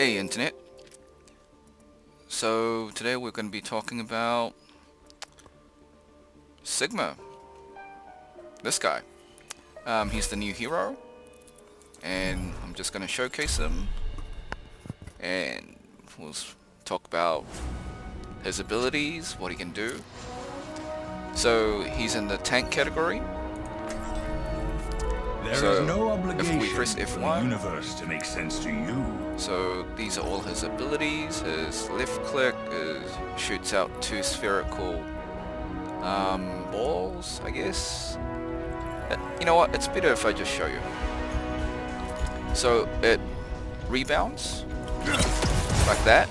Hey Internet. So today we're going to be talking about Sigma. This guy. He's the new hero, and I'm just going to showcase him, and we'll talk about his abilities, what he can do. So he's in the tank category. There is no obligation if we press for the F1, universe to make sense to you. so these are all his abilities. His left click shoots out two spherical balls, I guess. You know what, it's better if I just show you. So it rebounds like that,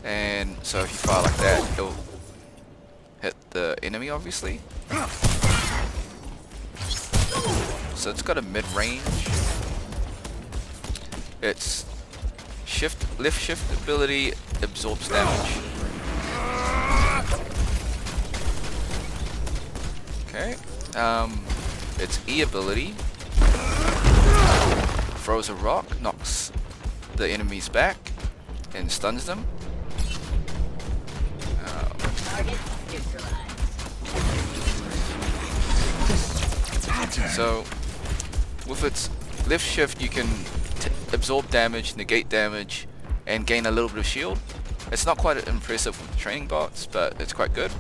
and so if you fire like that, it'll hit the enemy, obviously. So it's got a mid-range. Its left shift ability absorbs damage. Okay. Its E ability throws a rock, knocks the enemies back, and stuns them. So with its left shift, you can absorb damage, negate damage, and gain a little bit of shield. It's not quite impressive with training bots, but it's quite good.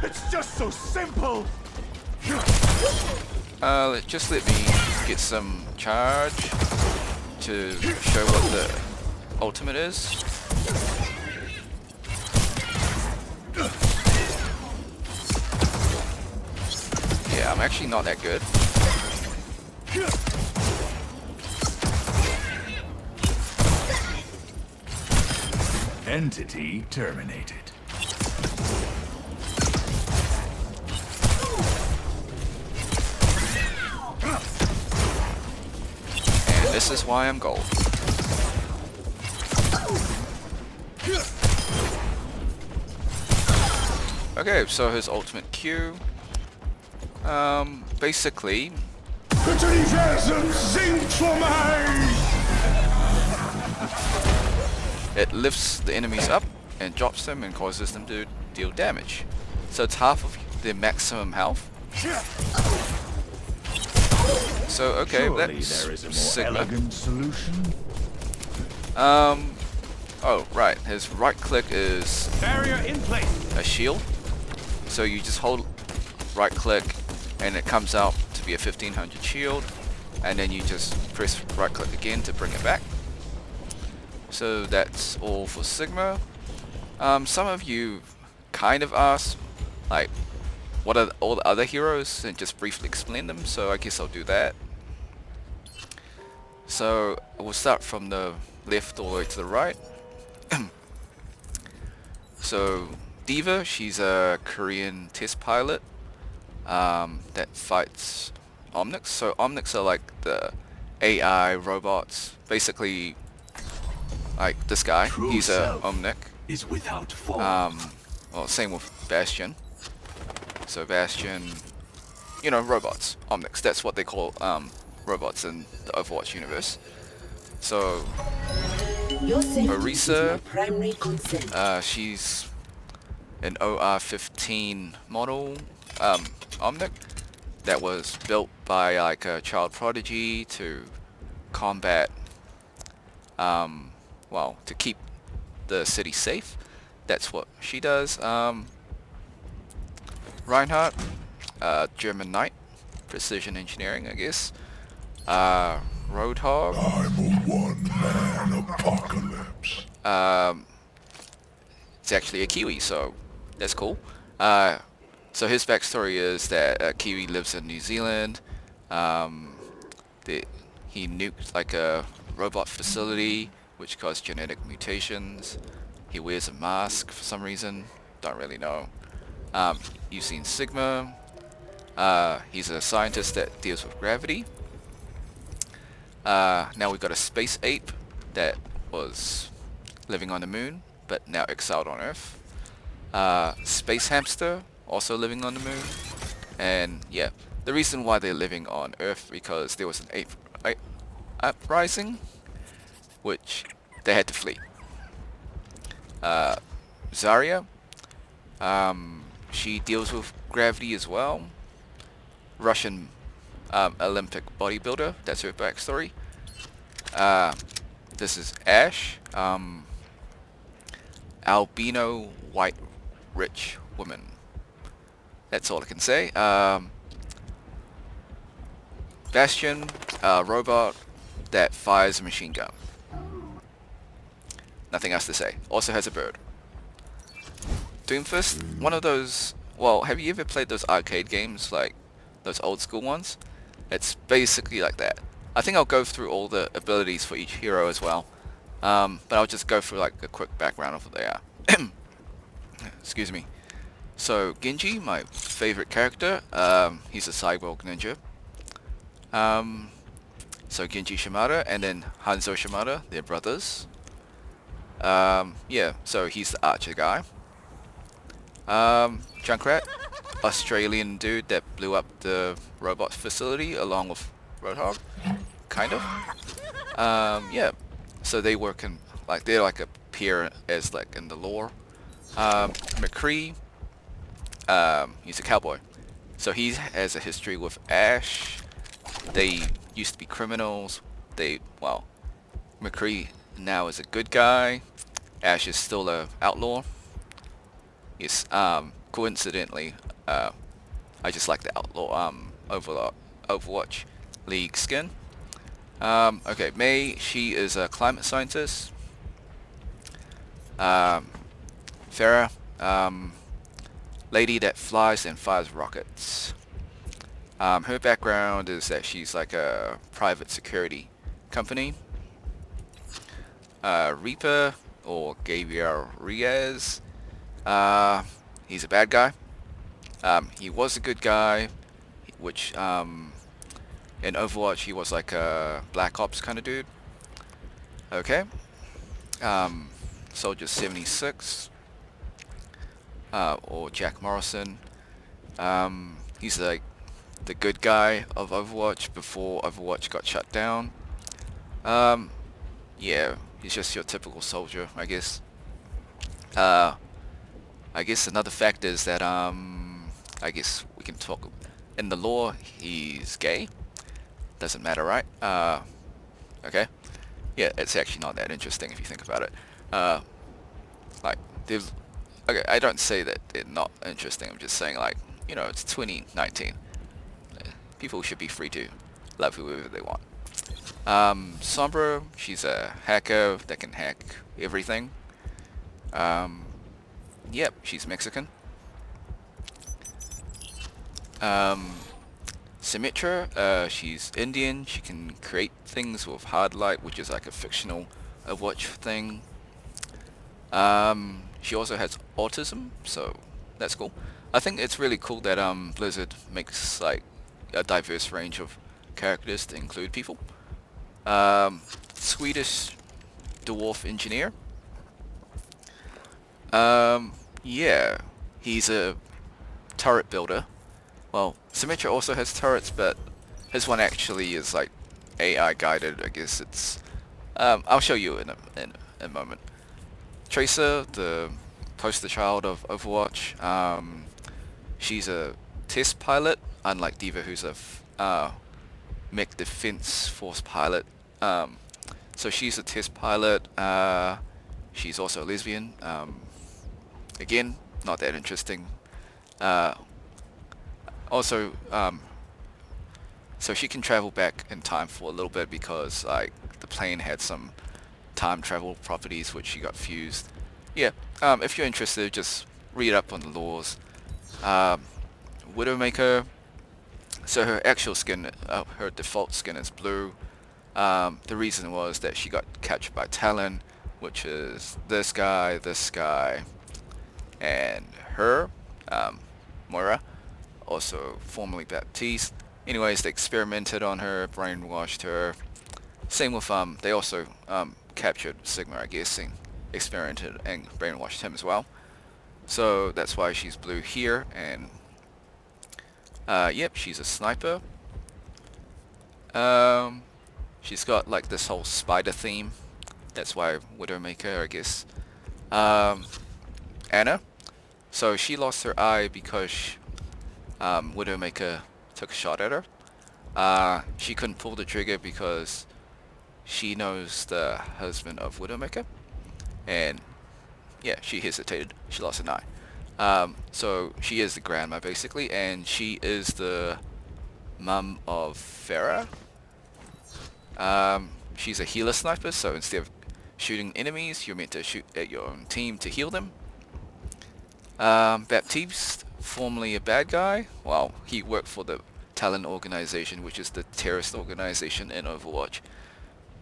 It's just so simple. Just let me get some charge to show what the ultimate is. Yeah, I'm actually not that good. Entity terminated. And this is why I'm gold. Okay, so his ultimate Q. Basically, it lifts the enemies up and drops them and causes them to deal damage. So it's half of their maximum health. So okay, Surely that's there is a more Sigma. elegant solution. Oh right, his right click is Barrier in place. a shield. So you just hold right click and it comes out to be a 1500 shield, and then you just press right click again to bring it back. So that's all for Sigma. Some of you kind of asked like what are all the other heroes and just briefly explain them, so I guess I'll do that. So we'll start from the left all the way to the right. So Diva, she's a Korean test pilot that fights Omnics. So Omnics are like the AI robots, basically like this guy. He's a Omnic. Is without fault. Well, same with Bastion. So Bastion, you know, robots, Omnics. That's what they call robots in the Overwatch universe. So Marisa, she's an OR-15 model Omnic that was built by like a child prodigy to combat, well, to keep the city safe. That's what she does. Reinhardt, German Knight, precision engineering, I guess. Roadhog. I'm a one-man apocalypse. It's actually a Kiwi, so that's cool. So his backstory is that Kiwi lives in New Zealand. He nuked like a robot facility which caused genetic mutations. He wears a mask for some reason, don't really know. You've seen Sigma. He's a scientist that deals with gravity. Now we've got a space ape that was living on the moon but now exiled on Earth. Space hamster, also living on the moon. And yeah, the reason why they're living on Earth because there was an uprising, which they had to flee. Zarya, she deals with gravity as well. Russian Olympic bodybuilder, that's her backstory. This is Ash, albino white rich woman. That's all I can say. Bastion, robot that fires a machine gun. Nothing else to say. Also has a bird. Doomfist, one of those... Well, have you ever played those arcade games, like those old school ones? It's basically like that. I think I'll go through all the abilities for each hero as well. But I'll just go through like a quick background of what they are. Excuse me. So, Genji, my favorite character, he's a cyborg ninja. So Genji Shimada and then Hanzo Shimada, they're brothers. Yeah, so he's the archer guy. Junkrat, Australian dude that blew up the robot facility along with Roadhog, kind of. Yeah, so they work in, like, they're like a peer as like in the lore. McCree, he's a cowboy. So he has a history with Ash. They used to be criminals. Well, McCree now is a good guy. Ash is still a outlaw. Yes, coincidentally, I just like the outlaw, Overwatch League skin. Okay, Mei, she is a climate scientist. Farah, lady that flies and fires rockets. Her background is that she's like a private security company. Reaper, or Gabriel Riaz, he's a bad guy. He was a good guy, which in Overwatch he was like a Black Ops kind of dude. Okay. Soldier 76, or Jack Morrison. He's like the good guy of Overwatch before Overwatch got shut down. Yeah, he's just your typical soldier, I guess. I guess another fact is that I guess we can talk in the lore. He's gay. Doesn't matter, right? Okay. Yeah, it's actually not that interesting if you think about it. Like, there's... Okay, I don't say that they're not interesting. I'm just saying, like, you know, it's 2019. People should be free to love whoever they want. Sombra, she's a hacker that can hack everything. Yep, she's Mexican. Symmetra, she's Indian. She can create things with hard light, which is like a fictional Overwatch thing. She also has autism, so that's cool. I think it's really cool that Blizzard makes like a diverse range of characters to include people. Swedish dwarf engineer. Yeah, he's a turret builder. Well, Symmetra also has turrets, but his one actually is like AI guided. I guess it's. I'll show you in a moment. Tracer, the poster child of Overwatch. She's a test pilot, unlike Diva, who's a mech defense force pilot. So she's a test pilot. She's also a lesbian. Again, not that interesting. Also, so she can travel back in time for a little bit because like the plane had some time travel properties which she got fused. Yeah, if you're interested, just read up on the laws. Widowmaker, so her actual skin, her default skin is blue. The reason was that she got captured by Talon, which is this guy, and her, Moira, also formerly Baptiste. Anyways, they experimented on her, brainwashed her. Same with, they also captured Sigma, I guess, and experimented and brainwashed him as well. So that's why she's blue here, and Yep, she's a sniper. She's got like this whole spider theme. That's why Widowmaker, I guess. Anna. So she lost her eye because Widowmaker took a shot at her. She couldn't pull the trigger because she knows the husband of Widowmaker, and yeah, she hesitated. She lost an eye. So she is the grandma basically, and she is the mum of Farah. She's a healer sniper, so instead of shooting enemies, you're meant to shoot at your own team to heal them. Baptiste, formerly a bad guy. Well, he worked for the Talon organization, which is the terrorist organization in Overwatch.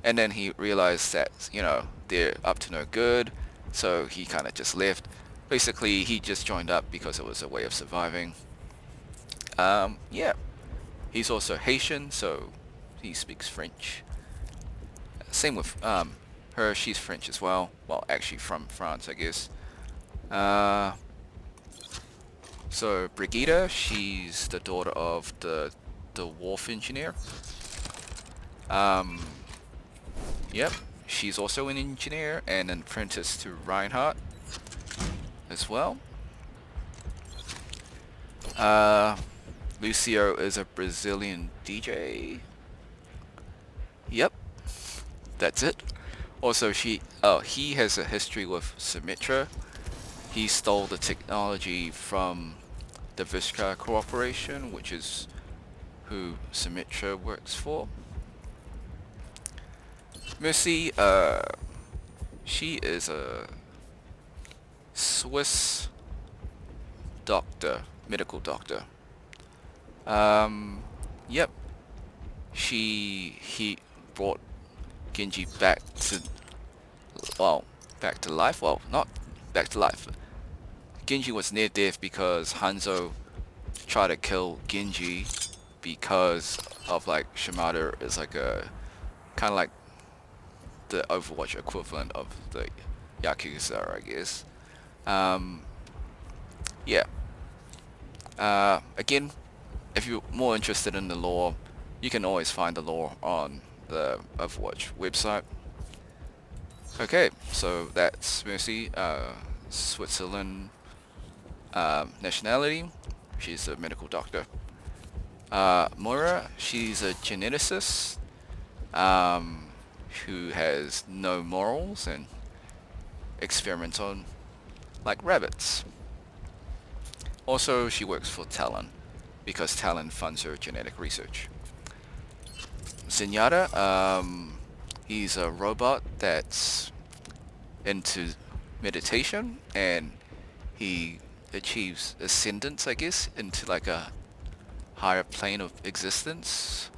And then he realized that, you know, they're up to no good, so he kind of just left. Basically, he just joined up because it was a way of surviving. Yeah. He's also Haitian, so he speaks French. Same with her, she's French as well. Well, actually from France, I guess. So Brigitte, she's the daughter of the wharf engineer. Yep, she's also an engineer and an apprentice to Reinhardt as well. Lucio is a Brazilian DJ. Yep, that's it. Also, he has a history with Symmetra. He stole the technology from the Visca Corporation, which is who Symmetra works for. Mercy, she is a Swiss doctor, medical doctor. Yep. He brought Genji back to life. Well, not back to life. Genji was near death because Hanzo tried to kill Genji because of like Shimada is like a kind of like the Overwatch equivalent of the Yakuza, I guess. Yeah. Again, if you're more interested in the lore, you can always find the lore on the Overwatch website. Okay, so that's Mercy, Switzerland nationality. She's a medical doctor. Moira, she's a geneticist who has no morals and experiments on like rabbits. Also, she works for Talon because Talon funds her genetic research. Zenyatta, he's a robot that's into meditation, and he achieves ascendance, I guess, into like a higher plane of existence,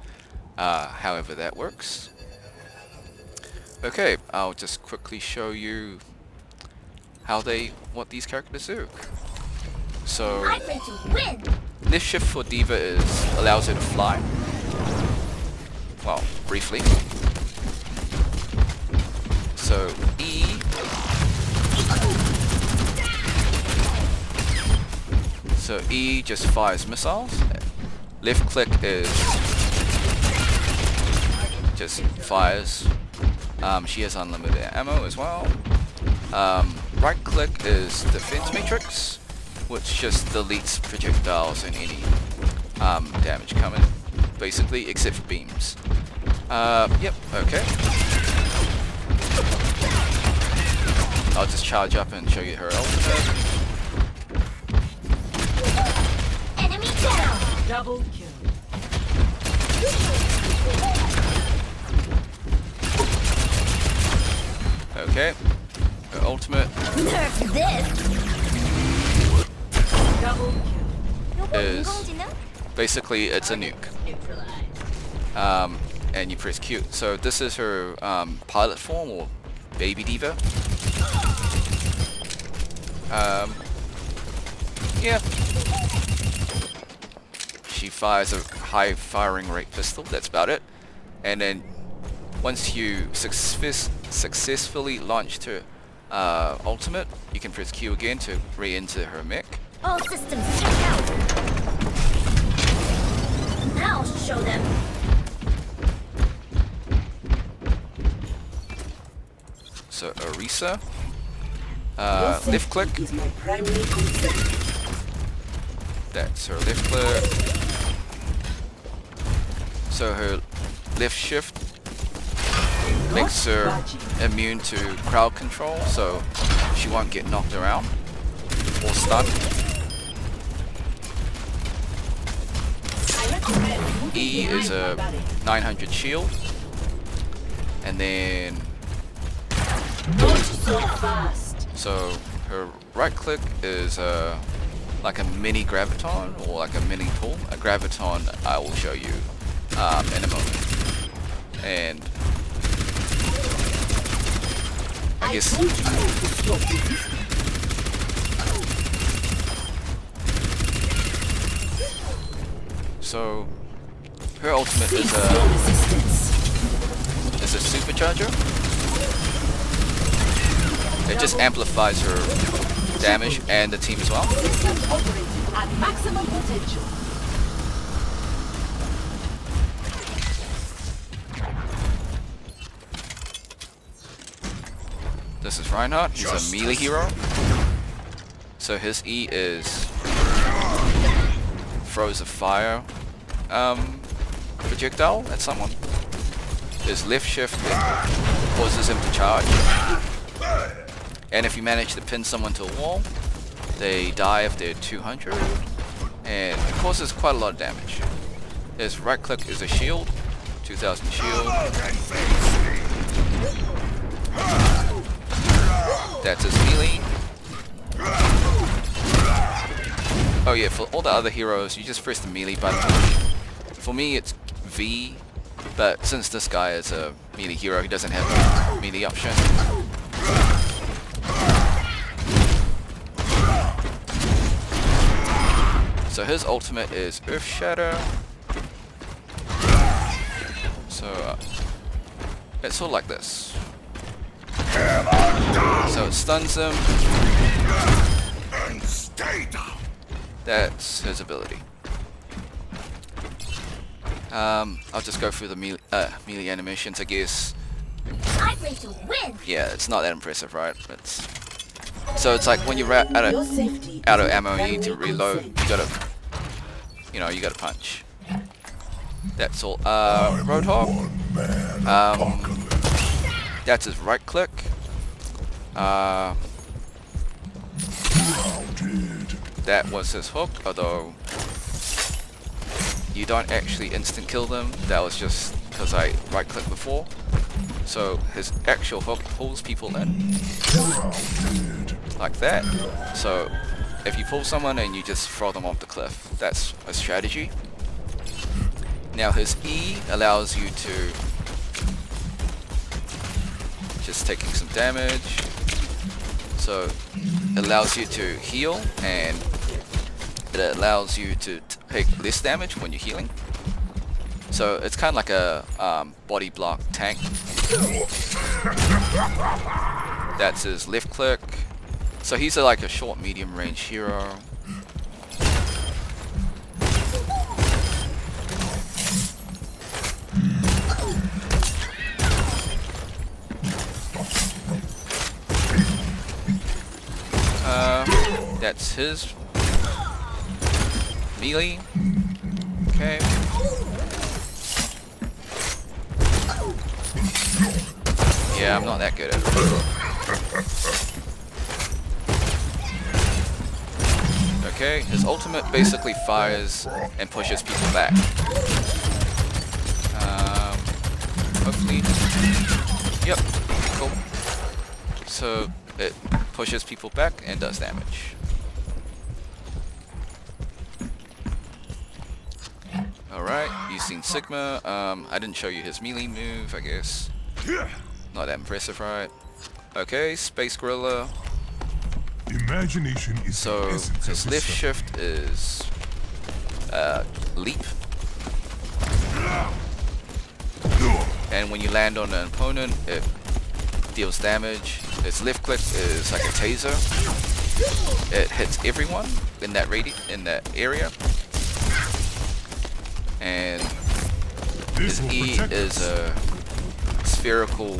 however that works. Okay, I'll just quickly show you what these characters do. So, this shift for D.Va allows her to fly. Well, briefly. So, E. So E just fires missiles. Left click is just fires. She has unlimited ammo as well. Right click is defense matrix, which just deletes projectiles and any damage coming, basically, except for beams. Yep, okay. I'll just charge up and show you her ultimate. Enemy down. Double kill. Okay, her ultimate Double kill. is basically it's a nuke. And you press Q. So this is her pilot form, or baby D.Va. Yeah. She fires a high firing rate pistol, that's about it. And then once you successfully launched her ultimate, you can press Q again to re-enter her mech. All systems check out. show them. So Orisa, lift click. That's her lift click. So her lift shift makes her immune to crowd control, so she won't get knocked around or stunned. E is a 900 shield, and then so her right click is like a mini graviton or like a mini pull. A graviton I will show you in a moment, and I guess so her ultimate is a supercharger. It just amplifies her damage and the team as well. At maximum potential. This is Reinhardt. He's a melee hero. So his E is throws a fire projectile at someone. His left shift causes him to charge. And if you manage to pin someone to a wall, they die if they're 200, and it causes quite a lot of damage. His right click is a shield, 2000 shield. That's his melee. Oh yeah, for all the other heroes, you just press the melee button. For me, it's V, but since this guy is a melee hero, he doesn't have a melee option. So his ultimate is Earth Shatter. So it's sort of like this. So it stuns him. That's his ability. I'll just go through the melee animations, I guess. I play to win. Yeah, it's not that impressive, right? So it's like when you're out of ammo, you need to reload. You gotta, you gotta punch. That's all. Roadhog. That's his right click. That was his hook, although you don't actually instant kill them. That was just because I right clicked before. So his actual hook pulls people in like that. So if you pull someone and you just throw them off the cliff, that's a strategy. Now his E allows you to just taking some damage. So it allows you to heal, and it allows you to take less damage when you're healing. So it's kind of like a body block tank. That's his left click. So he's like a short medium range hero. That's his melee. Okay. Yeah, I'm not that good at it. Okay, his ultimate basically fires and pushes people back. Hopefully. Yep, cool. So it pushes people back and does damage. Alright, you've seen Sigma. I didn't show you his melee move, I guess. Not that impressive, right? Okay, Space Gorilla. Imagination is So his left shift is leap. And when you land on an opponent, it deals damage. His left click is like a taser. It hits everyone in that area. And His E is a spherical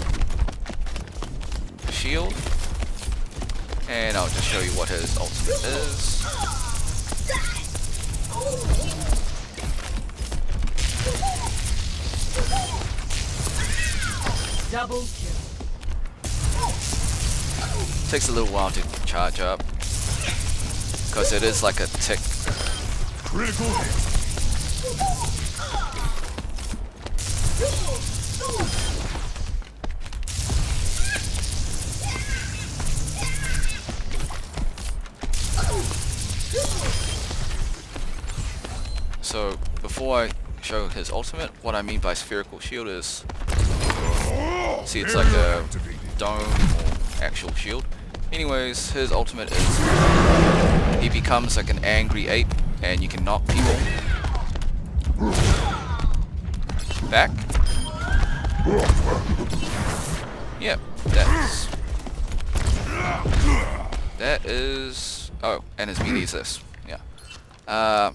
shield, and I'll just show you what his ultimate is. Double kill. Takes a little while to charge up because it is like a tick. Critical hit. So before I show his ultimate, what I mean by spherical shield is, see, it's like a dome or actual shield. Anyways, his ultimate is he becomes like an angry ape and you can knock people back. Yep, that is, oh, and his melee is this. Yeah.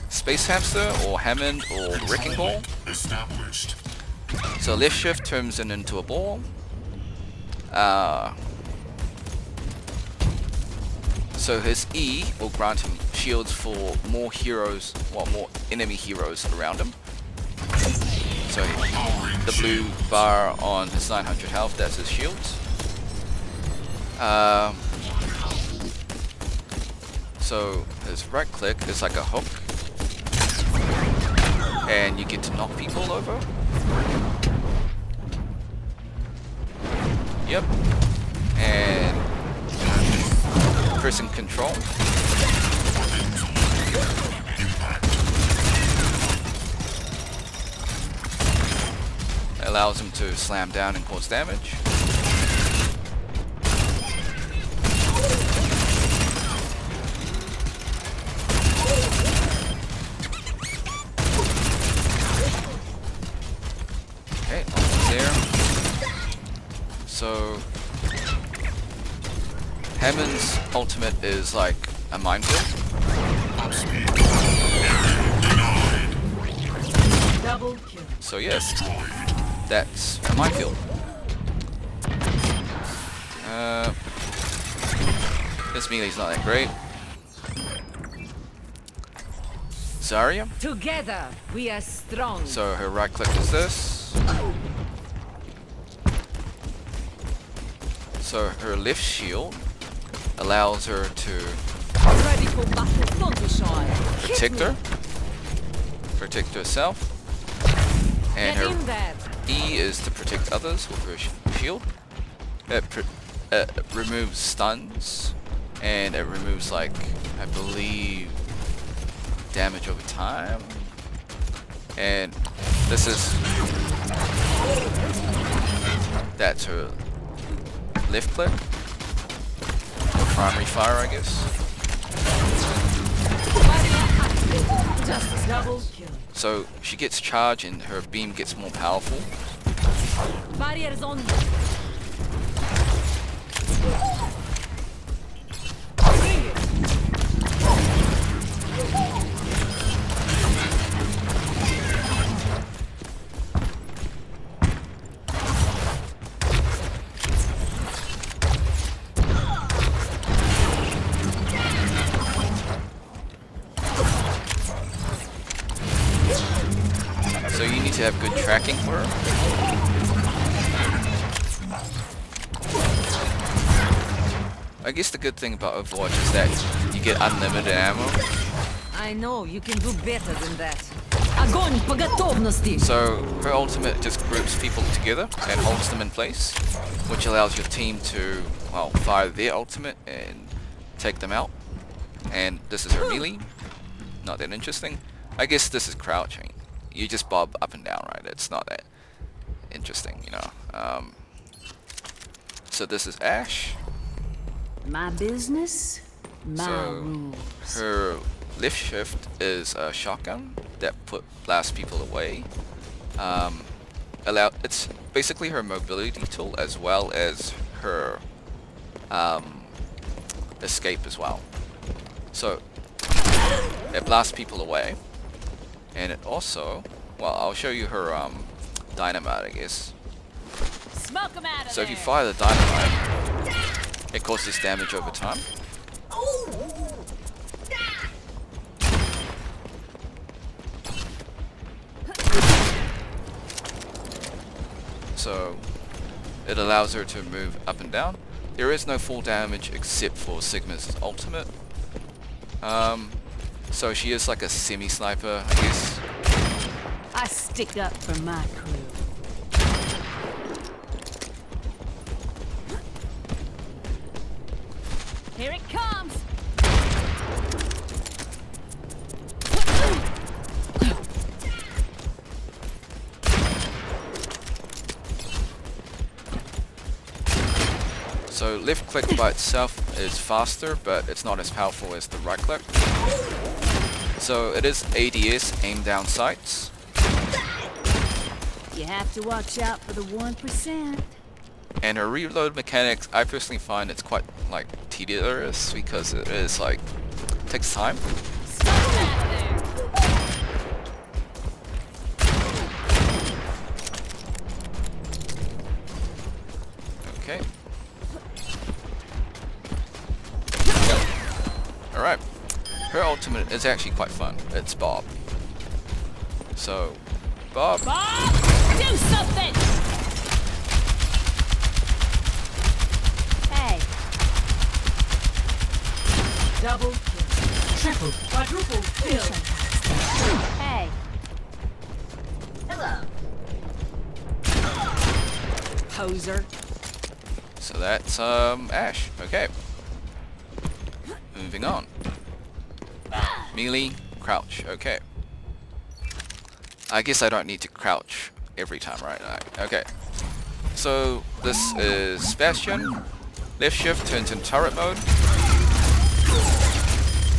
Space Hamster or Hammond or Wrecking Ball. Established. So left shift turns it into a ball. So his E will grant him shields for more heroes, well, more enemy heroes around him. So the blue bar on his 900 health, that's his shields. So his right click is like a hook, and you get to knock people over. Yep. And pressing control. Allows him to slam down and cause damage. Okay, almost there. So Hammond's ultimate is like a minefield. Double kill. So yes, that's a minefield. This melee's not that great. Zarya. Together we are strong. So her right click is this. So her left shield allows her to Ready for battle. Don't be shy. protect herself, and Get in her there. E is to protect others with her shield. It removes stuns, and it removes, like, I believe, damage over time. And this is, that's her left click, or primary fire, I guess. Just double kill. So she gets charged and her beam gets more powerful. Barriers on. Bring it. So you need to have good tracking for her. I guess the good thing about Overwatch is that you get unlimited ammo. I know you can do better than that. Огонь по готовности. So her ultimate just groups people together and holds them in place, which allows your team to, well, fire their ultimate and take them out. And this is her melee. Not that interesting. I guess this is crouching. You just bob up and down, right? It's not that interesting, you know. So this is Ash. My business, my So rules. her lift shift is a shotgun that blasts people away. It's basically her mobility tool as well as her escape as well. So it blasts people away, and it also well, I'll show you her dynamite, I guess. Smoke 'em out of So there. if you fire the dynamite, it causes damage over time. So it allows her to move up and down. There is no full damage except for Sigma's ultimate. So she is like a semi-sniper, I guess. I stick up for my crew. Here it comes. So left click by itself is faster, but it's not as powerful as the right click. So it is ADS, aim down sights. You have to watch out for the 1%. And her reload mechanics, I personally find it's quite like tedious because it is like takes time. Smoke 'em out of there. Okay. Alright. Her ultimate is actually quite fun. It's Bob. So, Bob. Bob, do something. Hey. Double kill. Triple. Quadruple kill. Hey. Hello. Poser. So that's Ash. Okay. Moving on. Melee, crouch. Okay. I guess I don't need to crouch every time, right? Okay. So this is Bastion. Left shift turns in turret mode.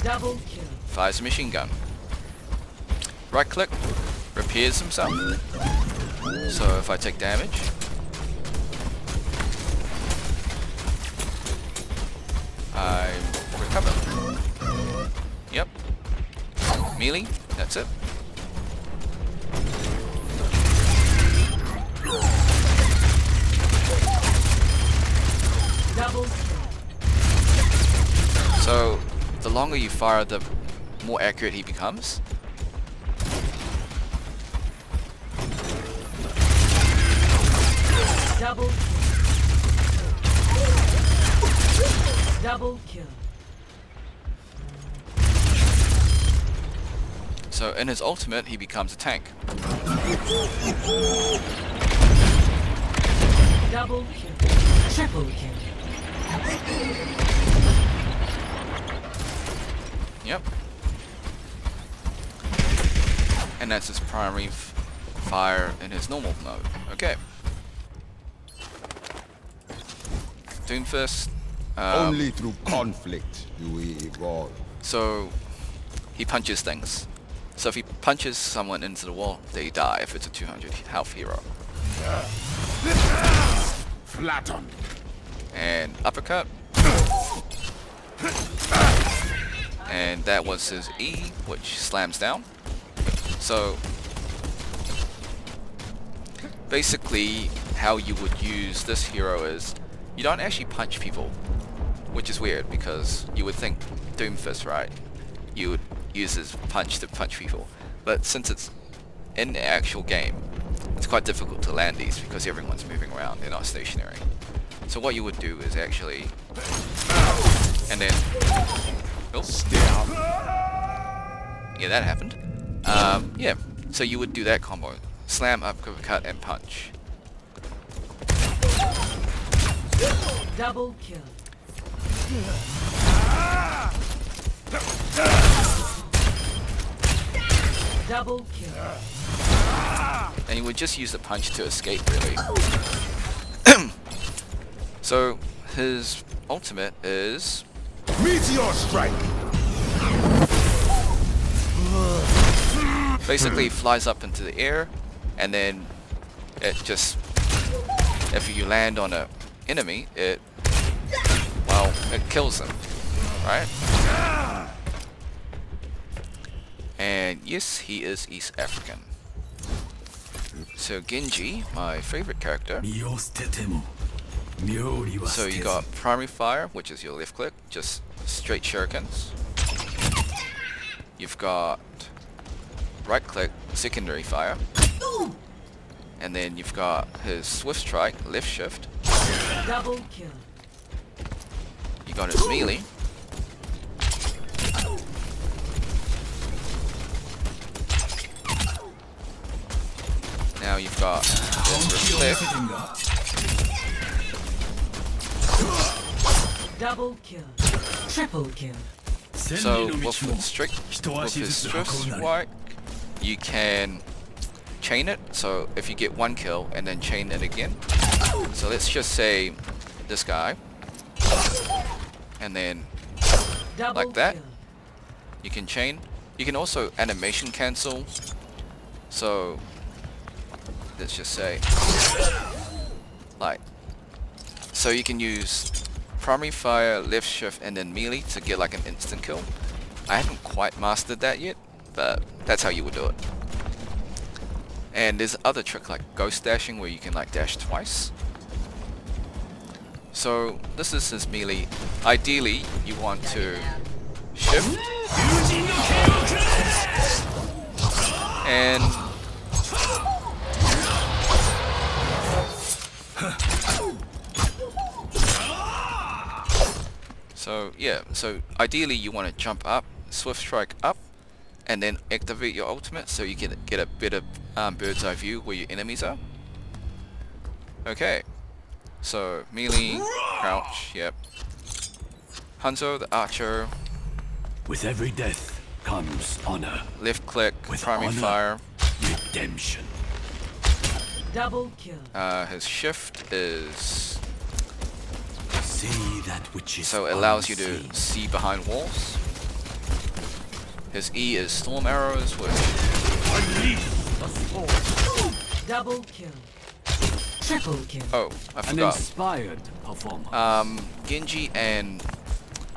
Double kill. Fires a machine gun. Right click, repairs himself. So if I take damage, I recover. Yep. Melee, that's it. Double kill. So the longer you fire, the more accurate he becomes. Double kill. Double kill. So in his ultimate, he becomes a tank. Double kill. Triple kill. Yep. And that's his primary fire in his normal mode. Okay. Doomfist. Only through conflict do we evolve. So he punches things. So if he punches someone into the wall, they die if it's a 200 health hero. Flatten. And uppercut. And that was his E, which slams down. So basically how you would use this hero is you don't actually punch people, which is weird because you would think Doomfist, right? You would use his punch to punch people. But since it's in the actual game, it's quite difficult to land these because everyone's moving around, they're not stationary. So what you would do is actually, and then, oops, yeah, that happened. Yeah, so you would do that combo: slam, uppercut, and punch. Double kill. Double kill. And you would just use the punch to escape, really. So his ultimate is Meteor strike. basically flies up into the air, and then it just, if you land on a enemy, it kills them, right? And yes, he is East African. So Genji, my favorite character. 身を捨てても妙理は So 捨て you ず got primary fire, which is your left click, just straight shurikens. You've got right click, secondary fire. And then you've got his swift strike, left shift. Double kill. You got his melee. Now you've got his reflect. Double kill. Triple kill. So with his swift strike, you can chain it. So if you get one kill and then chain it again. So let's just say this guy, and then Double like that, kill. you can chain. You can also animation cancel. So let's just say like, so you can use primary fire, left shift, and then melee to get like an instant kill. I haven't quite mastered that yet, but that's how you would do it. And there's other trick like ghost dashing where you can like dash twice. So this is his melee. Ideally, you want to shift and so yeah, so ideally you want to jump up, swift strike up, and then activate your ultimate so you can get a better bird's eye view where your enemies are. Okay, so melee, crouch, yep. Hanzo the archer, With every death comes honor, left click, With primary honor. fire. redemption. Double kill. His shift is See that which is so it allows you to unseen. see behind walls. His E is storm arrows, which Double kill. Triple kill. oh I An forgot. inspired performer. Genji and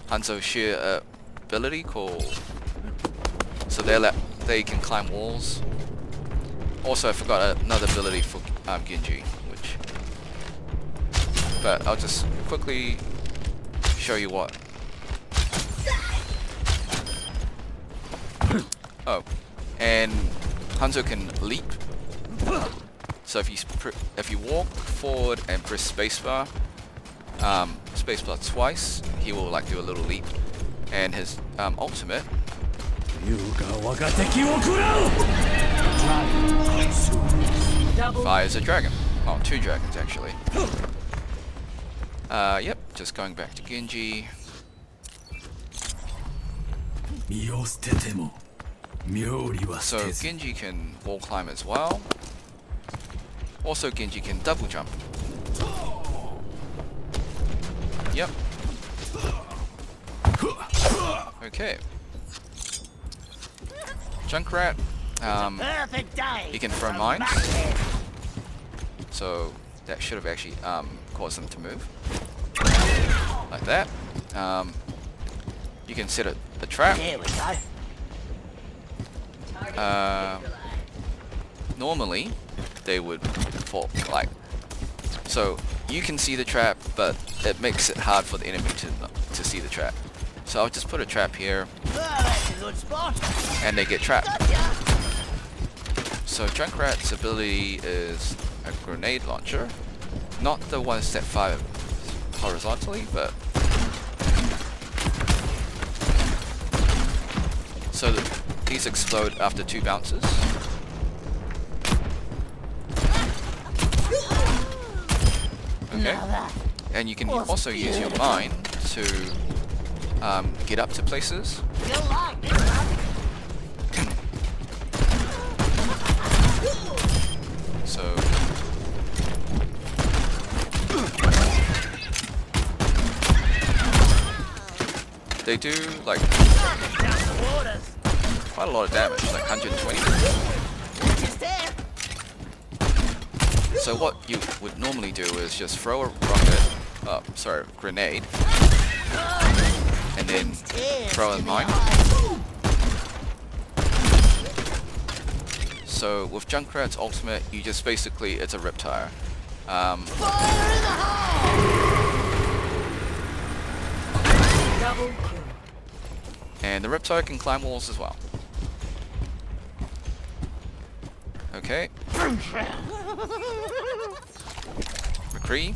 Hanzo share a ability called, so they can climb walls. Also, I forgot another ability for Genji, which, but I'll just quickly show you what. Oh, and Hanzo can leap. So if you walk forward and press spacebar, spacebar twice, he will like do a little leap. And his ultimate Double fires a dragon. Oh, two dragons actually. Yep, just going back to Genji. 身を捨てても妙理は捨 So てず Genji can wall climb as well. Also Genji can double jump. Yep. Okay. Junkrat, he can throw mines. So that should have actually caused them to move. Like that. You can set a trap. Normally they would fall like, so you can see the trap, but it makes it hard for the enemy to see the trap. So I'll just put a trap here and they get trapped. So Junkrat's ability is a grenade launcher, not the ones that fire horizontally, but so these explode after 2 bounces. Okay, and you can also use your mine to get up to places. So they do like quite a lot of damage, like 120. So what you would normally do is just throw a grenade, and then throw a mine. So with Junkrat's ultimate, you just basically, it's a riptire. Double kill. And the riptire can climb walls as well. Okay. McCree.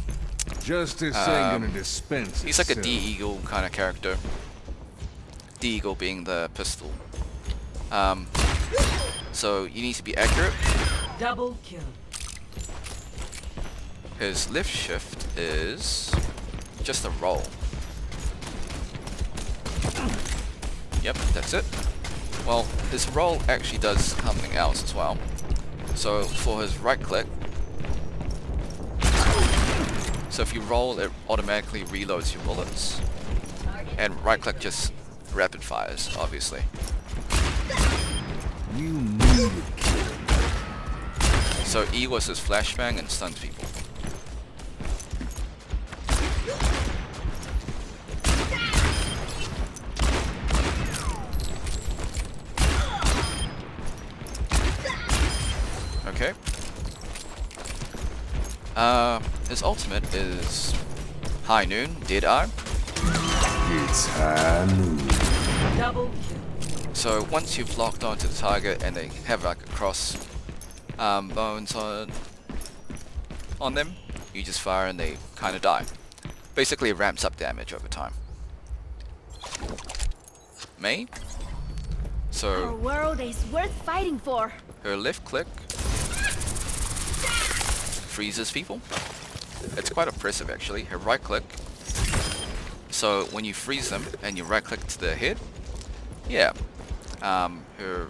Justice ain't gonna dispense. He's like a itself. D-Eagle kind of character. D-Eagle being the pistol. So you need to be accurate. Double kill. His lift shift is just a roll. Yep, that's it. Well, his roll actually does something else as well. So for his right click, so if you roll, it automatically reloads your bullets. And right click just rapid fires, obviously. You need it. So E was his flashbang and stuns people. Okay. His ultimate is High Noon, Deadeye. It's high noon. Double kill. So once you've locked onto the target and they have like a cross bones on them, you just fire and they kind of die. Basically, it ramps up damage over time. Mei. Our So world is worth fighting for. her left click freezes people. It's quite oppressive actually. Her right click. So when you freeze them and you right click to their head, yeah. Her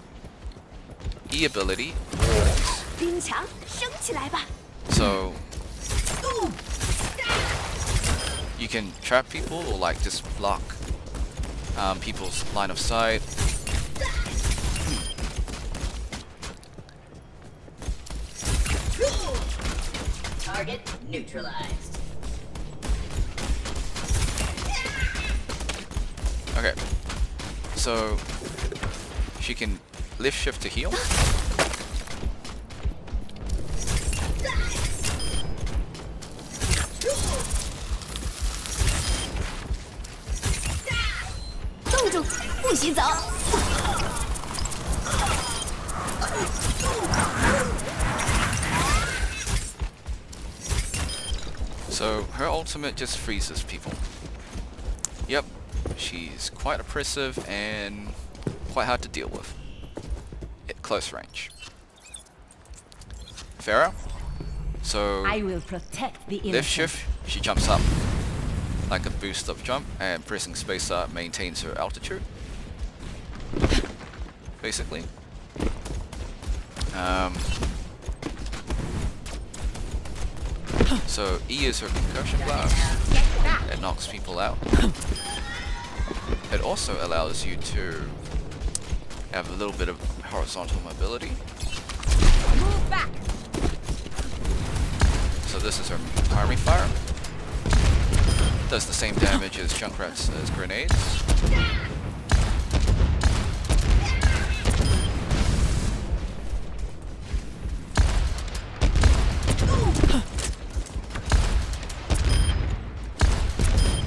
E ability walls. 冰墙升起来吧。 So you can trap people or like just block people's line of sight. Target neutralized. Okay. So she can lift shift to heal. So her ultimate just freezes people. Yep, she's quite oppressive and quite hard to deal with at close range. Farah. So I will protect the innocent. left shift, she jumps up like a boost of jump, and pressing spacebar maintains her altitude. Basically. So E is her concussion blast. It knocks people out. It also allows you to have a little bit of horizontal mobility. Move back. So this is her primary fire. Does the same damage as Junkrat's as grenades.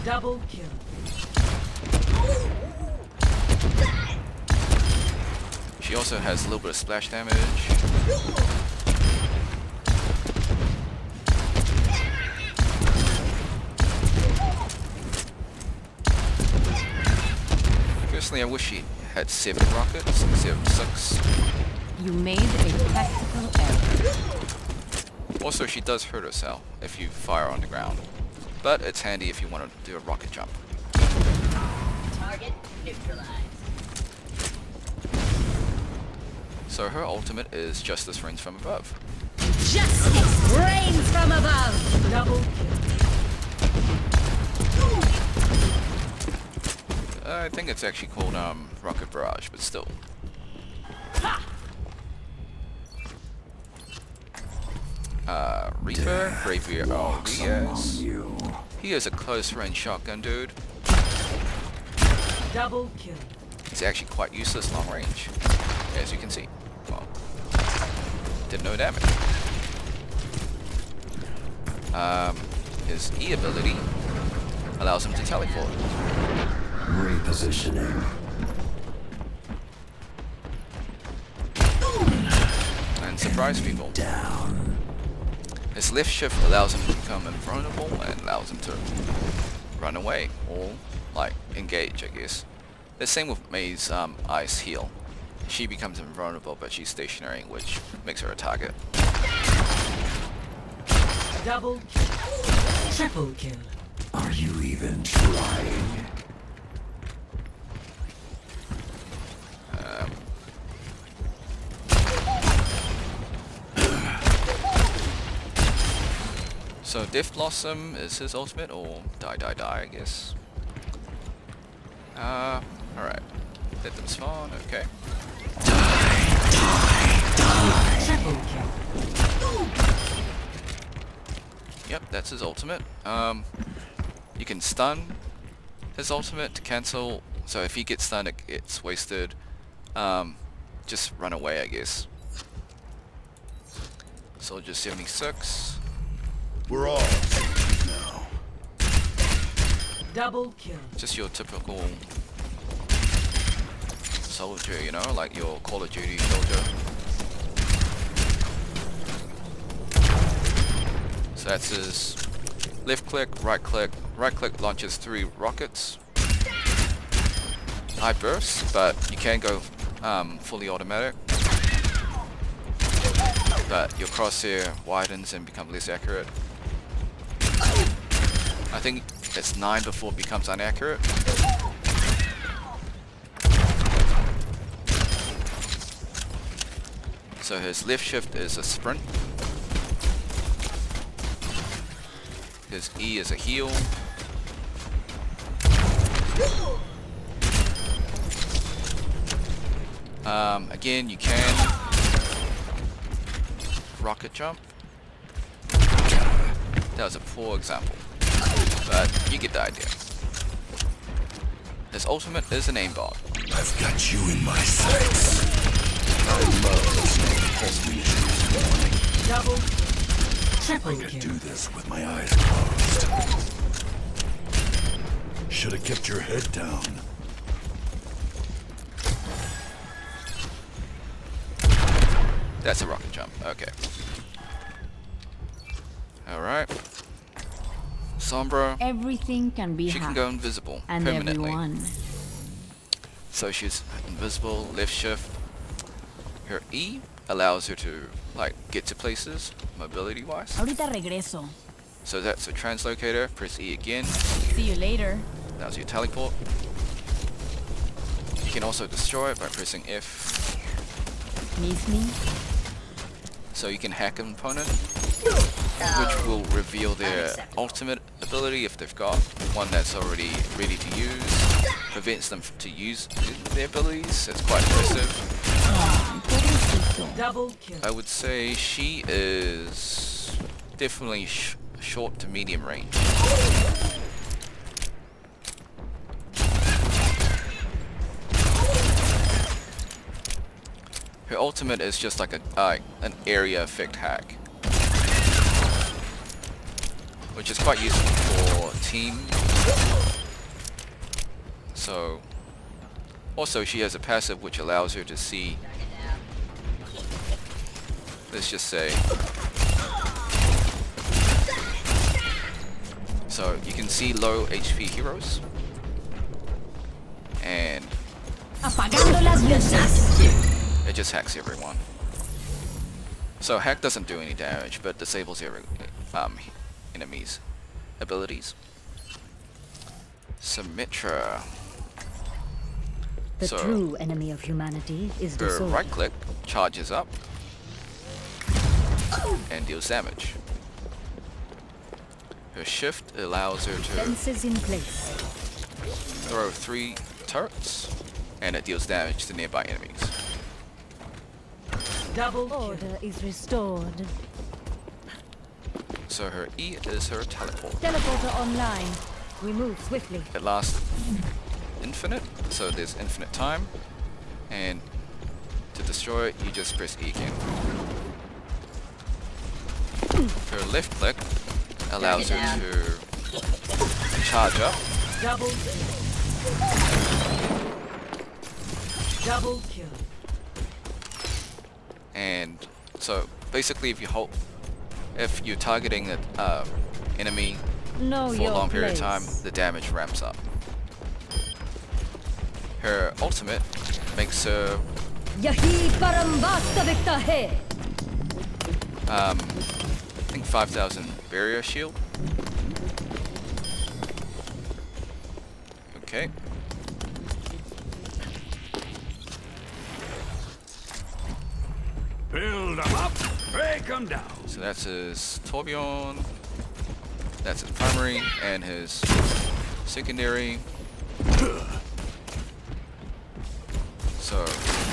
Double kill. She also has a little bit of splash damage. Personally, I wish she had 7 rockets instead of 6. You made a tactical error. Also, she does hurt herself if you fire on the ground, but it's handy if you want to do a rocket jump. Target neutralized. So her ultimate is Justice Reigns from Above. Justice reigns from above. Double kill. I think it's actually called Rocket Barrage, but still. Reaper, Bravier Diaz. You. He is a close range shotgun dude. Double kill. He's actually quite useless long range, as you can see. Well, did no damage. His E ability allows him to teleport. Repositioning. And surprise people. Down. His left shift allows him to become invulnerable and allows him to run away or like engage, I guess. The same with May's ice heal. She becomes invulnerable but she's stationary, which makes her a target. Double, triple kill. Are you even trying? So Death Blossom is his ultimate, or die die die, I guess. Alright. Let them spawn, okay. Triple kill. Yep, that's his ultimate. You can stun his ultimate to cancel, so if he gets stunned it gets wasted. Just run away, I guess. Soldier 76. We're all now. Double kill. Just your typical soldier, you know, like your Call of Duty soldier. So that's his left click, right click. Right click launches 3 rockets. High burst, but you can go fully automatic. But your crosshair widens and becomes less accurate. I think it's 9 before it becomes inaccurate. So his left shift is a sprint. His E is a heal. Again, you can rocket jump. That was a poor example, but you get the idea. His ultimate is an aimbot. I've got you in my sights. I love listening to pulse meters. Double, I triple could kill. do this with my eyes closed. Should have kept your head down. That's a rocket jump. Okay. Alright. Sombra. Everything can be She can hacked. go invisible And permanently. everyone. So she's invisible, left shift. Her E allows her to like get to places, mobility wise. Ahorita regreso. So that's a translocator. Press E again. See you later. That's your teleport. You can also destroy it by pressing F. Miss me? So you can hack an opponent, which will reveal their ultimate ability if they've got one that's already ready to use. Prevents them to use their abilities. It's quite impressive. Double kill. I would say she is definitely short to medium range. Her ultimate is just like an area effect hack, which is quite useful for team. So, also she has a passive which allows her to see, let's just say, so you can see low HP heroes, and Apagando las luces. it just hacks everyone. So hack doesn't do any damage, but disables every enemies' abilities. Symmetra. The So, true enemy of humanity is the her soul. right click charges up and deals damage. Her shift allows her to Fences in place. throw 3 turrets and it deals damage to nearby enemies. Double kill. Order is restored. So her E is her teleport. Teleporter online. We move swiftly. It lasts infinite, so there's infinite time, and to destroy it you just press E again. left click allows her to charge up. Double kill. And so basically if you're targeting the enemy Know for a your long period of place. time, the damage ramps up. Her ultimate makes her Yahi param vastavika hai. I think 5,000 barrier shield. Okay. Build them up, break them down. So that's his Torbjorn, that's his primary, and his secondary. So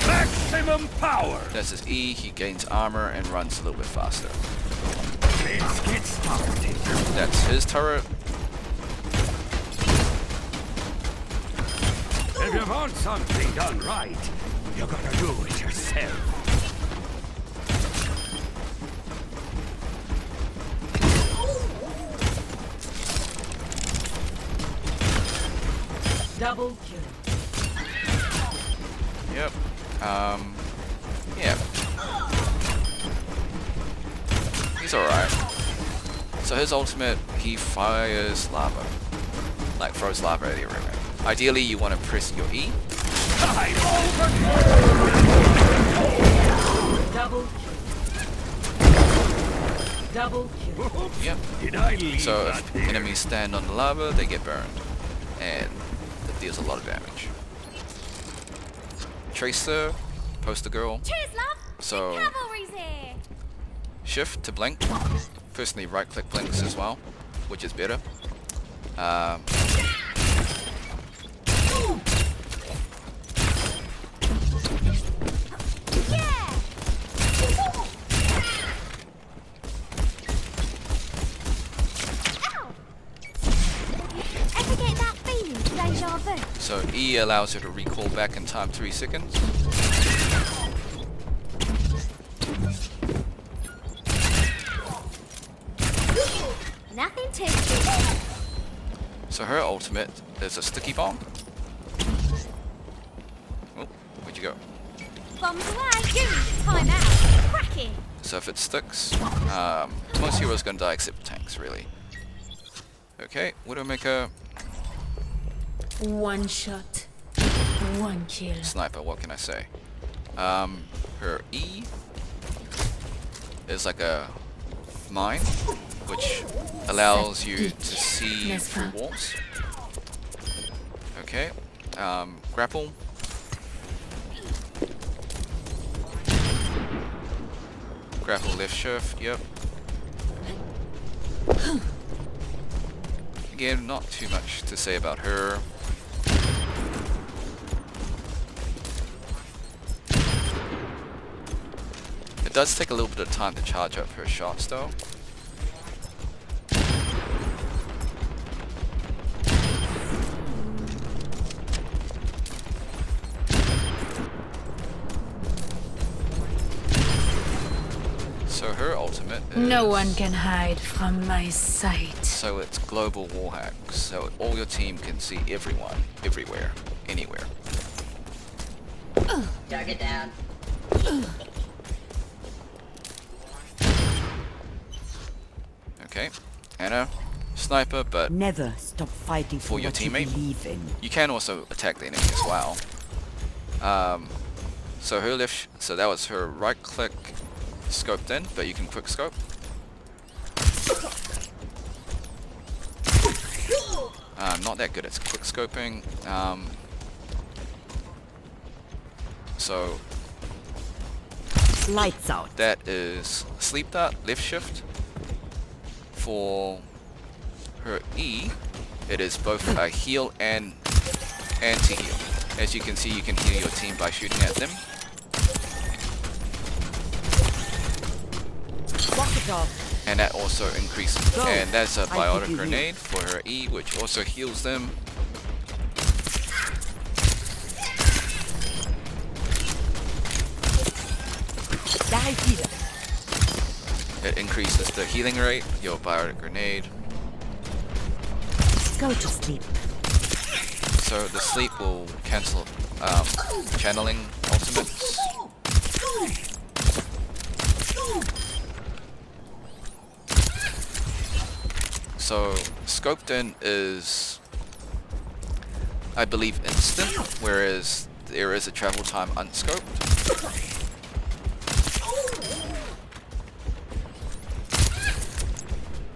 Maximum power. that's his E, he gains armor and runs a little bit faster. Let's get started. That's his turret. If you want something done right, you gotta do it yourself. Double kill. Yep. Yeah. He's alright. So his ultimate, he fires lava. Like throws lava at everyone. Ideally you want to press your E. I'm over. Double kill. Double kill. Yep. Did I leave So that if here? enemies stand on the lava, they get burned. And that deals a lot of damage. Tracer, poster girl. Cheers, love. So Cavalry's here. shift to blink. Personally right click blinks as well, which is better. Yeah. Ow. Ever get that feeling, deja vu? So E allows her to recall back in time 3 seconds. Nothing to So her ultimate is a sticky bomb. Oh, where'd you go? bombs away. You time out. Cracking. So if it sticks, most heroes gonna die except tanks, really. Okay, Widowmaker, One shot. One kill. sniper, what can I say? Her E is like a mine, which allows you to see through walls. Okay, grapple. Grapple left shift, yep. Again, not too much to say about her. It does take a little bit of time to charge up her shots though. So her ultimate is... No one can hide from my sight. So it's global wall hack. So all your team can see everyone, everywhere, anywhere. Target down. Okay, Anna, sniper, but Never stop fighting For for your what you teammate? believe in. you can also attack the enemy as well. So her so that was her right click scoped in, but you can quick scope. Not that good at quick scoping. So Lights out. that is sleep dart, left shift. For her E, it is both a heal and anti-heal. As you can see, you can heal your team by shooting at them. Walk it off. And that also increases. Go. And that's a I give biotic you grenade for her E, which also heals them. Die, Peter. It increases the healing rate, your biotic grenade. Go to sleep. So the sleep will cancel channeling ultimates. So scoped in is, I believe, instant, whereas there is a travel time unscoped.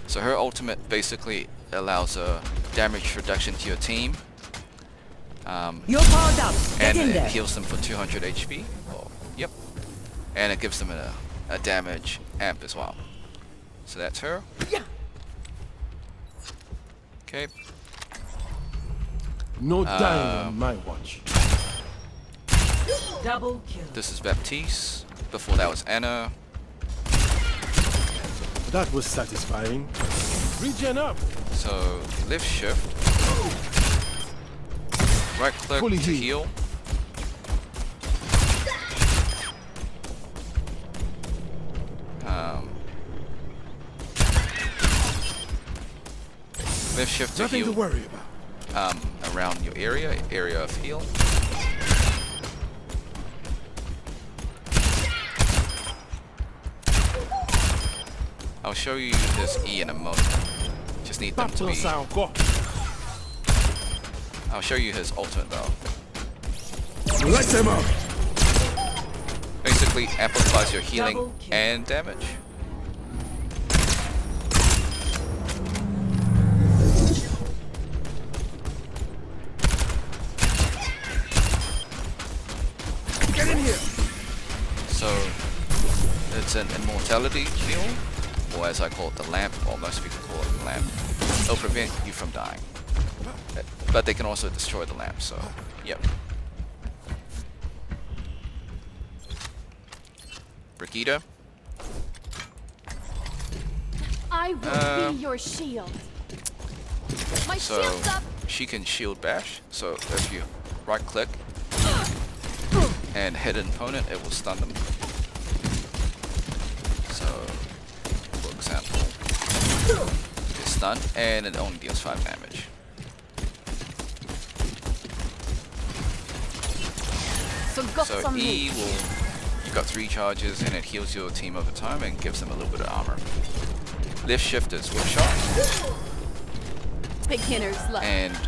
So her ultimate basically allows a damage reduction to your team. You're powered up. Get And in it there. heals them for 200 HP. Oh, yep. And it gives them a damage amp as well. So that's her. Okay. No dying on my watch. Double kill. This is Baptiste. Before that was Anna. That was satisfying. Regen up. So lift shift. Right click Fully to heal. heal. Lift shift to Nothing to heal worry about. around your area of heal. I'll show you this E in a moment. Just need them to be. I'll show you his ultimate though. Light them up. Basically amplifies your healing Double kill. and damage. Get in here. So it's an immortality shield, or as I call it, the lamp, or most people call it the lamp. It'll prevent you from dying. But they can also destroy the lamp, so yep. Brigitte. I will be your shield. My So shield's up. she can shield bash. So if you right click and hit an opponent, it will stun them. So for example, it's stun and it only deals 5 damage. So got So some E meat. will, you got 3 charges and it heals your team over time and gives them a little bit of armor. Lift shift is whip shot, Beginner's luck. and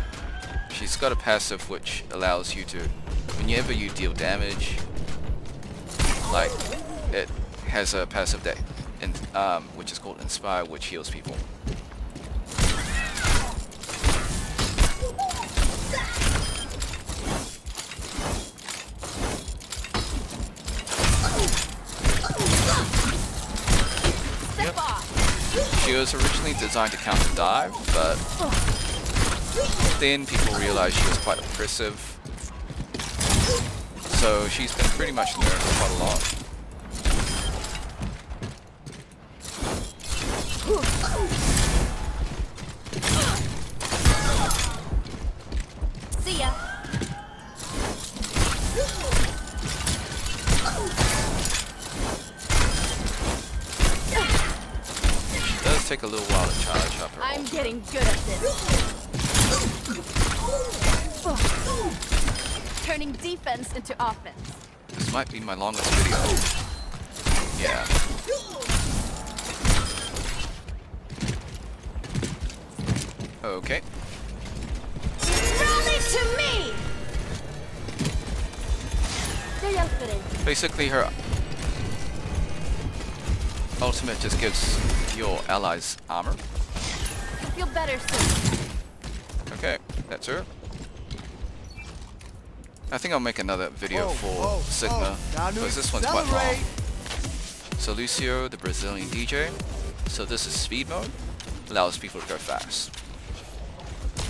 she's got a passive which allows you to, whenever you deal damage, like it has a passive that, which is called Inspire, which heals people. Step off. She was originally designed to counter dive, but then people realized she was quite oppressive. So she's been pretty much nerfed quite a lot. See ya. It does take a little while to charge up her I'm ult. getting good at this. Turning defense into offense. This might be my longest video. Yeah. Okay. Rally to me. Estoy al frente. Basically her ultimate just gives your allies armor. I feel better soon. Okay, that's her. I think I'll make another video for Sigma, because this one's quite long. So Lucio, the Brazilian DJ. So this is speed mode, allows people to go fast.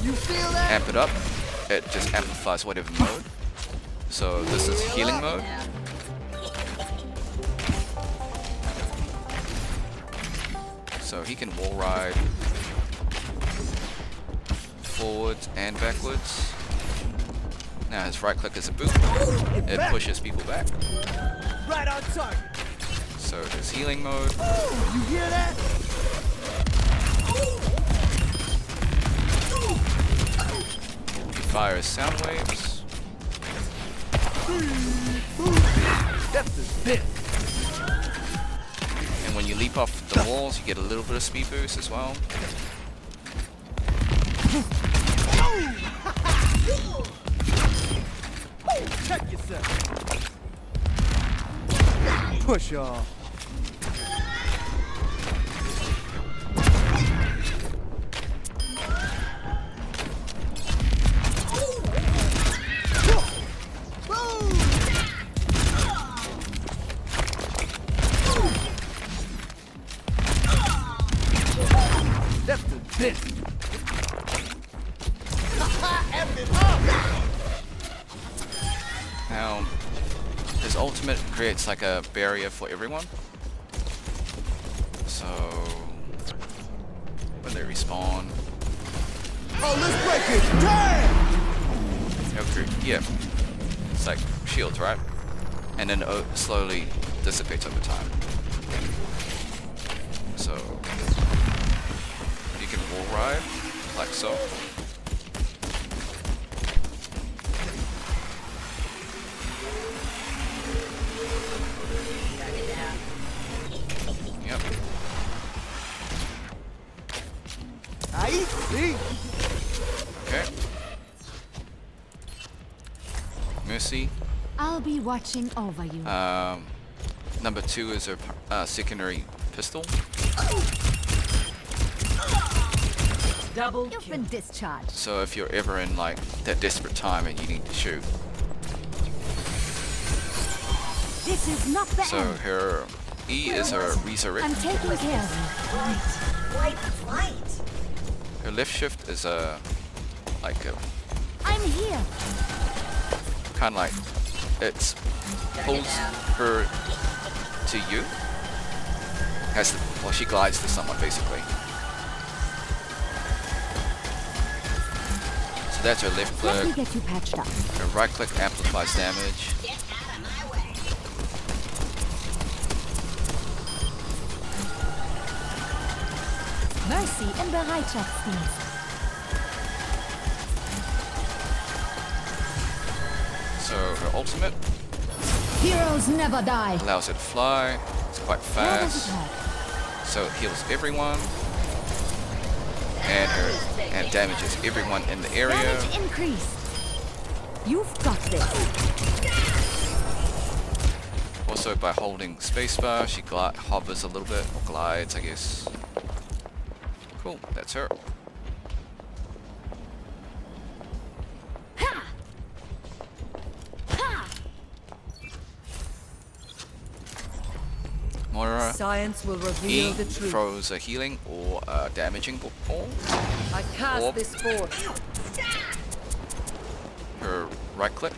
You feel that? Amp it up, it just amplifies whatever mode. So this is healing mode. So he can wall ride forwards and backwards. Now his right click is a boot. It pushes people back. Right on target. So there's healing mode. You hear fires sound waves. That's a bit. And when you leap off the walls, you get a little bit of speed boost as well. Check yourself. Push off. That's the bit. Now, his ultimate creates like a barrier for everyone. So, when they respawn, Oh, let's break it. Damn! yeah, it's like shields, right? And then slowly dissipates over time. So, you can wall ride, like so. Yep. I see. Okay. Mercy. I'll be watching over you. Number 2 is her secondary pistol. Double You've kill. been discharged. So if you're ever in like that desperate time and you need to shoot. This is not the So end. her E is her resurrect. I'm taking care of Flight. Her left shift is a like a you. I'm here. kind of like it's pulls her to you. Has to, well, she glides to someone basically. So that's her left Let me click. get you patched up. Her right click amplifies damage. Get out of my way. Mercy in Bereitschaftsdienst. So her ultimate Heroes never die. allows her to fly. It's quite Where does it fast. hurt? So it heals everyone. And damages everyone in the area. Damage increased. You've got this. Also by holding spacebar, she hovers a little bit, or glides I guess. Cool, that's her. Ha! Ha! Moira Science will reveal E the truth. throws a healing or a damaging ball. I cast Orb. this forth. Her right click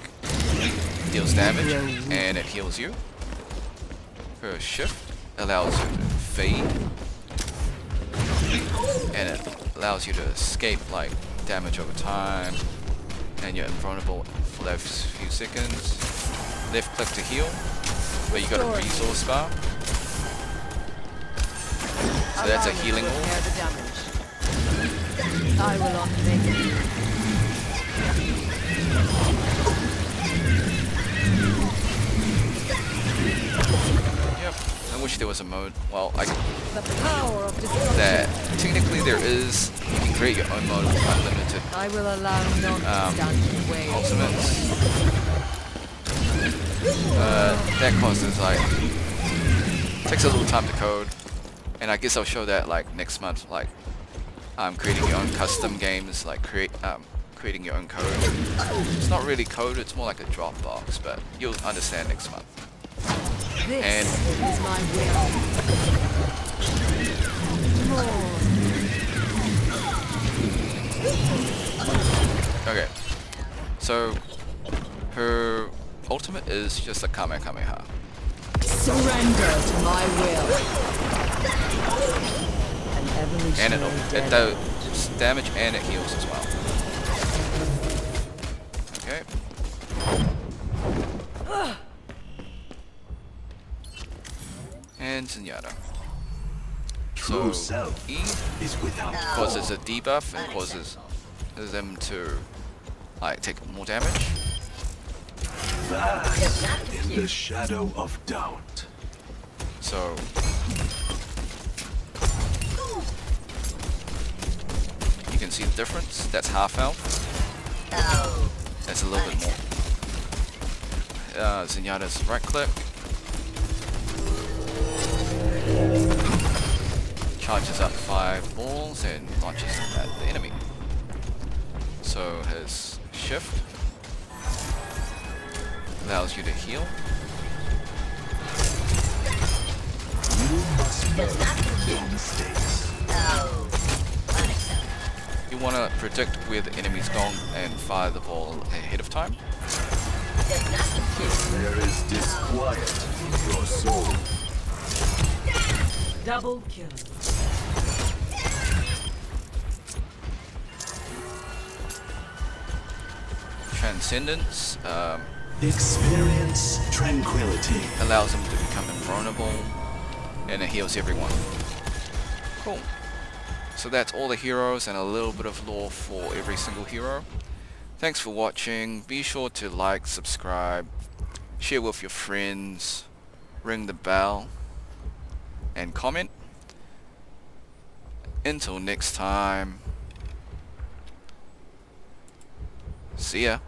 deals damage and it heals you. Her shift allows you to fade and it allows you to escape like damage over time and you're invulnerable for the last few seconds. Left click to heal where you got a resource bar. So that's a healing orb. Repair the damage. I will unmake you. Yep. I wish there was a mode. Well, I The power of destruction. that technically there is. You can create your own mode with unlimited I will allow none to stand in the way. ultimates. That causes like takes a little time to code, and I guess I'll show that like next month. Like creating your own custom games, like creating your own code. It's not really code; it's more like a Dropbox, but you'll understand next month. This And is my will. More. okay, so her ultimate is just a Kamehameha. Surrender to my will. An And evolutionary it does damage and it heals as well. Okay. And Zenyatta. True So self E is without causes a debuff and causes them to like take more damage. In the shadow of doubt. So you can see the difference. That's half health. That's a little bit more. Zenyatta's right click. Charges up 5 balls and launches them at the enemy. So his shift allows you to heal. You must learn your mistakes. You want to predict where the enemy's gone and fire the ball ahead of time. There is disquiet in your soul. Double kill. Transcendence Experience tranquility. allows them to become invulnerable, and it heals everyone. Cool. So that's all the heroes and a little bit of lore for every single hero. Thanks for watching. Be sure to like, subscribe, share with your friends, ring the bell, and comment. Until next time, see ya.